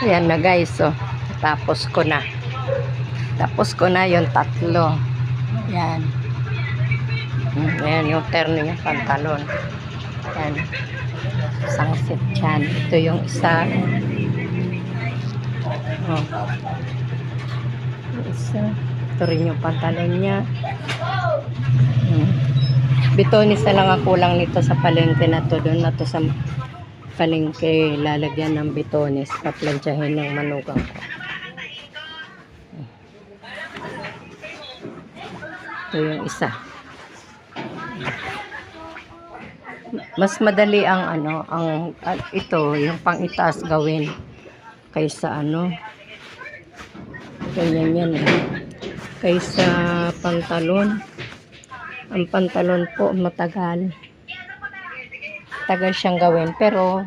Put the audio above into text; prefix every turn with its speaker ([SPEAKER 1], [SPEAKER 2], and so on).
[SPEAKER 1] Ayan na guys, so tapos ko na. Tapos ko na yung tatlo. Ayan. Ayan yung terno yung pantalon. Ayan. Isang set yan. Ito yung isa. Oh. Isa. Ito rin yung pantalon niya. Bitonis na lang ang kulang nito sa palengke na to. Doon na to sa palengke. Lalagyan ng bitonis. Paplansyahin ng manugang ko. Ito yung isa. Mas madali ang ito, yung pang-itaas gawin kaysa ganyan yan kaysa pantalon. Ang pantalon po matagal siyang gawin, pero